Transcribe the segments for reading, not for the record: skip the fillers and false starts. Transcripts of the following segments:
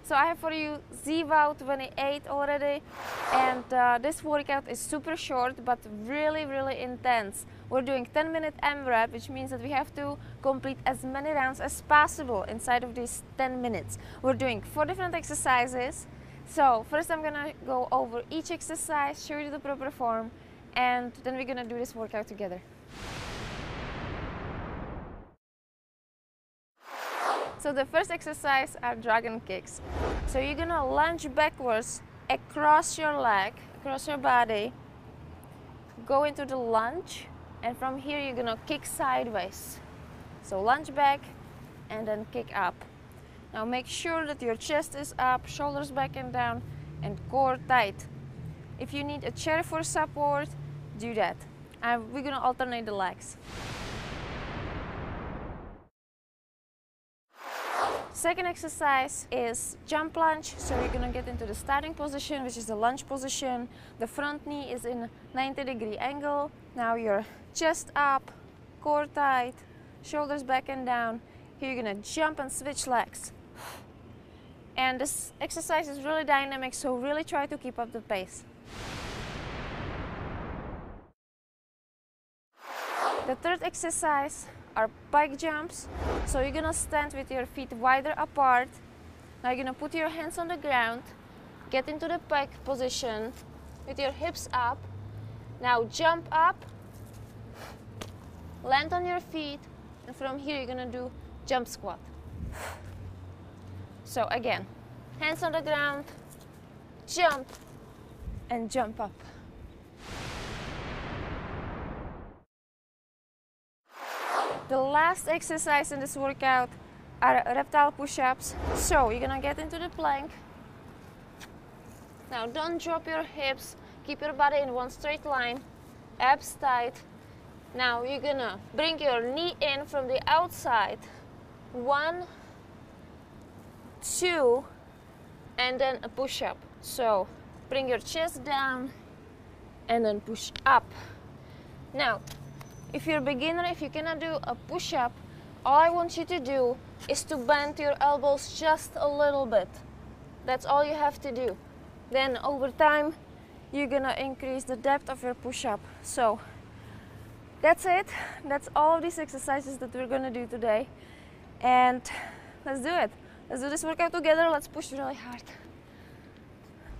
So I have for you Z-Vow 28 already, and this workout is super short but really, really intense. We're doing 10-minute AMRAP, which means that we have to complete as many rounds as possible inside of these 10 minutes. We're doing 4 different exercises. So first I'm gonna go over each exercise, show you the proper form, and then we're gonna do this workout together. So the first exercise are dragon kicks. So you're gonna lunge backwards across your leg, across your body, go into the lunge, and from here you're gonna kick sideways. So lunge back and then kick up. Now make sure that your chest is up, shoulders back and down, and core tight. If you need a chair for support, do that. And we're gonna alternate the legs. Second exercise is jump lunge. So you're gonna get into the starting position, which is the lunge position. The front knee is in 90-degree angle. Now your chest up, core tight, shoulders back and down. Here you're gonna jump and switch legs. And this exercise is really dynamic, so really try to keep up the pace. The third exercise are pike jumps. So you're gonna stand with your feet wider apart. Now you're gonna put your hands on the ground, get into the pike position with your hips up. Now jump up, land on your feet, and from here you're gonna do jump squat. So again, hands on the ground, jump, and jump up. The last exercise in this workout are reptile push-ups. So you're gonna get into the plank. Now don't drop your hips, keep your body in one straight line, abs tight. Now you're gonna bring your knee in from the outside. 1, 2, and then a push-up. So bring your chest down and then push up. Now, if you're a beginner, if you cannot do a push-up, all I want you to do is to bend your elbows just a little bit. That's all you have to do. Then over time, you're gonna increase the depth of your push-up. So that's it. That's all of these exercises that we're gonna do today. And let's do it. Let's do this workout together. Let's push really hard.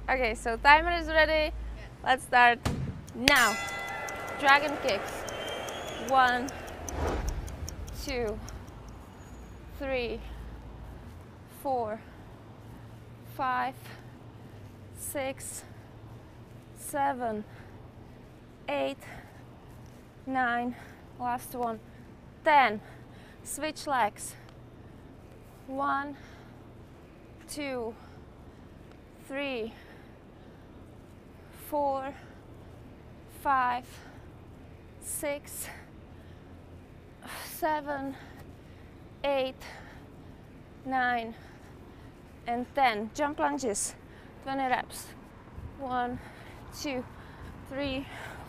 Okay, so timer is ready. Let's start now. Dragon kicks. 1, 2, 3, 4, 5, 6, 7, 8, 9, last one, 10. Switch legs. 1, 2, 3, 4, 5, 6, 7, 8, 9, and 10. Jump lunges, 20 reps. 1, 2, 3,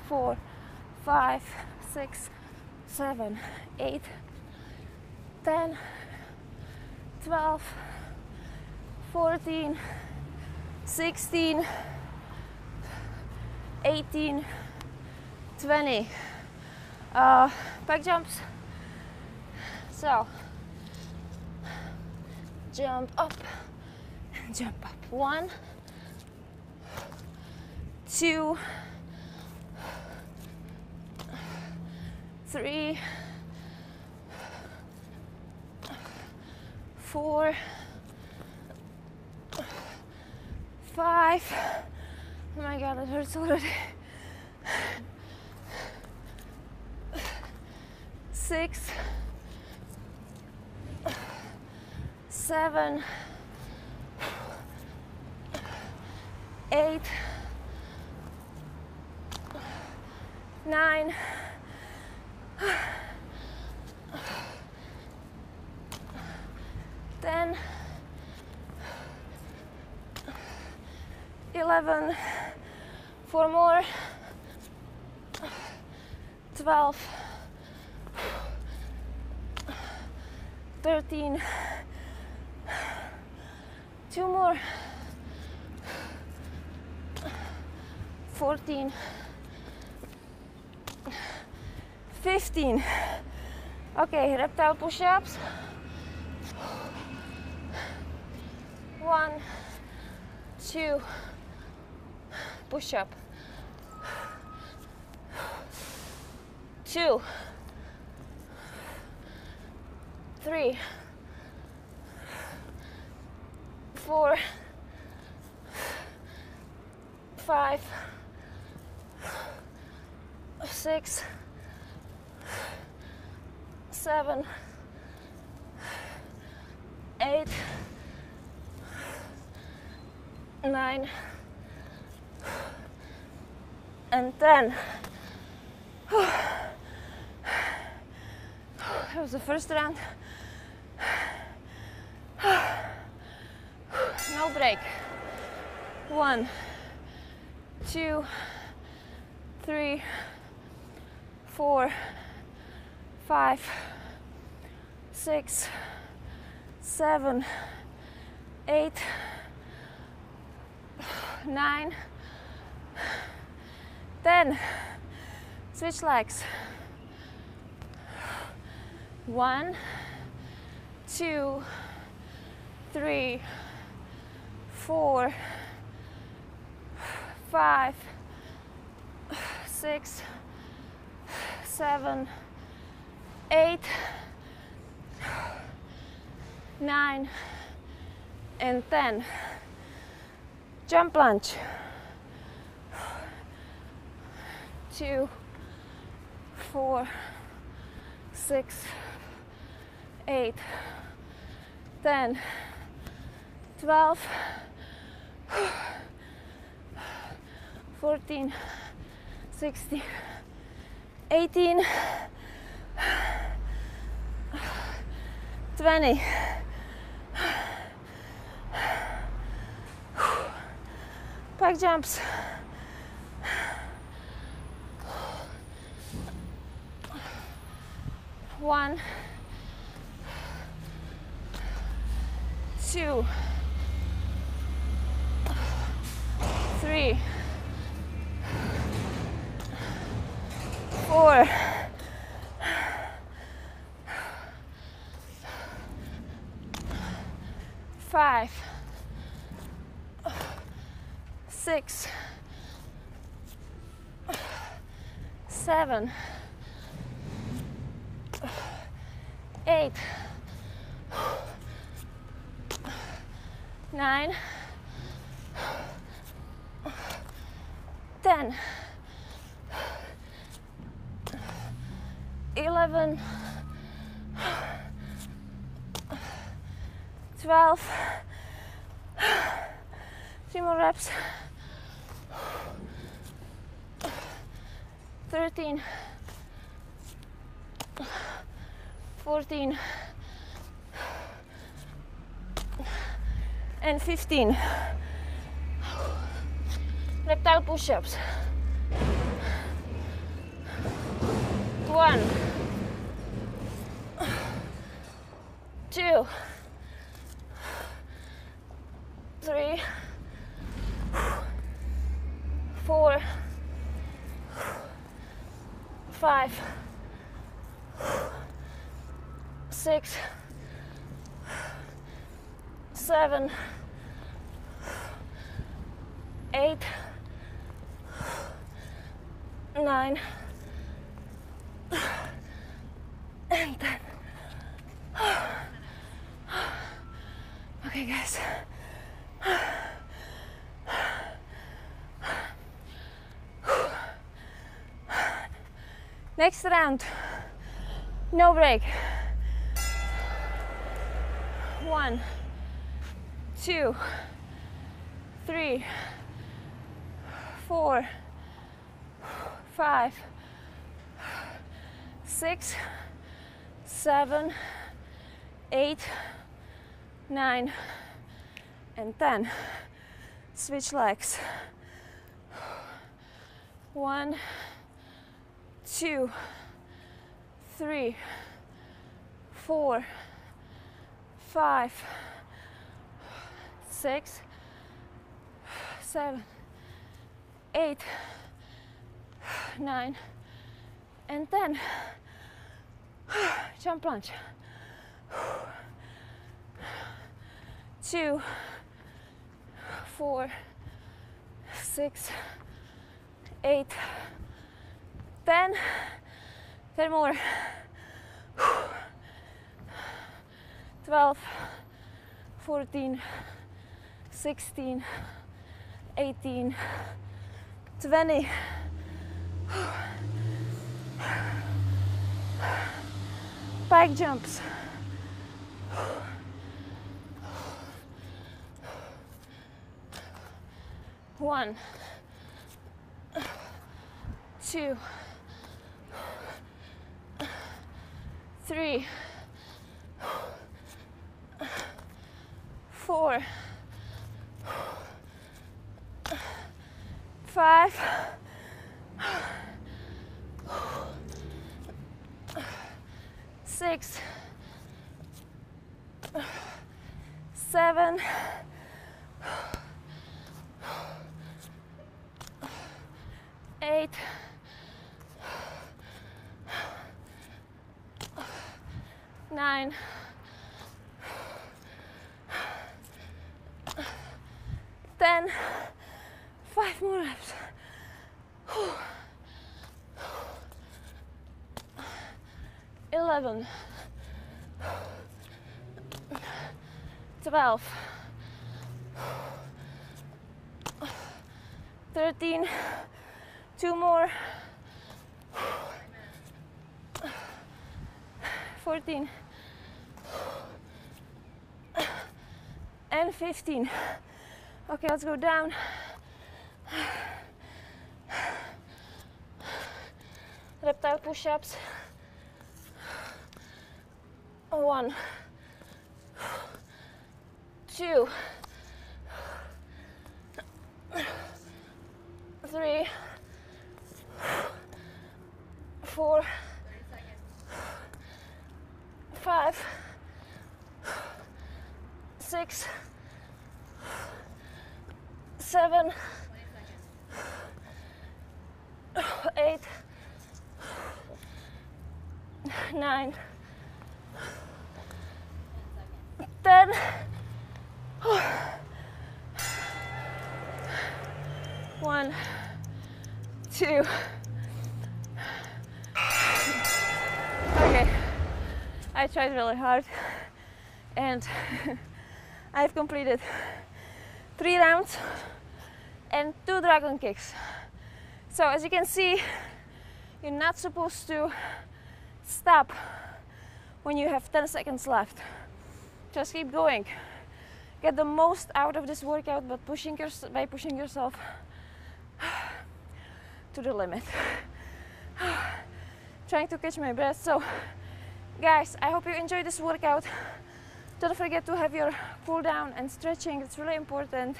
4, 5, 6, 7, 8, 10, 12, 14, 16, 18, 20. Pike jumps. So jump up and jump up. 1, 2, 3, 4, 5. Oh my god, it hurts already. 6, 7, 8, 9, 10, 11, 4 more, 12, 13, 2 more. 14. 15. Okay, reptile push-ups. 1, 2, push-up. 2, 3, 4, 5, 6, 7, 8, 9, and 10. That was the first round. No break. 1, 2, 3, 4, 5, 6, 7, 8, 9, 10. Switch legs. 1, 2, 3, 4, 5, 6, 7, 8, 9, and 10. Jump lunge. 2, 4, 6, 8, 10, 12, 14, 16, 18, 20. Back jumps. 1, 2, 3, 4, 5, 6, 7, 8, 9, 10, 11, 12, 3 more reps, 13, 14, and 15. Reptile push-ups. 1, 2, 3, 4, 5, 6, 7, 8, 9, and 10. Okay, guys. Next round, no break. 1, 2, 3, 4, 5, 6, 7, 8, 9, and 10. Switch legs. 1, 2, 3, 4, 5, 6, 7, 8, 9, and 10. Jump lunge. 2, 4, 6, 8, 10. 10 more. 12, 14, 16, 18, 20. Pike jumps. 1, 2, 3, 4, 5, 6, 7, 8, 9, 10. 5 more reps. 11, 12, 13, 2 more, 14, and 15. Okay, let's go down. Reptile push-ups. 1, 2, 3, 4, 5, 6, 7, 8, 9, 10. 1, 2. Okay, I tried really hard and I've completed 3 rounds and 2 dragon kicks. So as you can see, you're not supposed to stop when you have 10 seconds left. Just keep going. Get the most out of this workout by pushing yourself to the limit. Trying to catch my breath. So guys, I hope you enjoyed this workout. Don't forget to have your cool down and stretching. It's really important.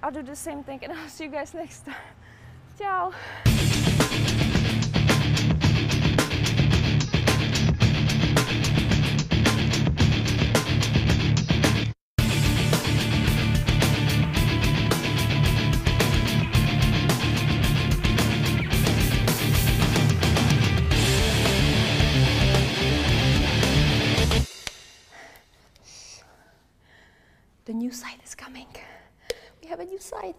I'll do the same thing and I'll see you guys next time. Ciao. The new side is coming. We have a new side.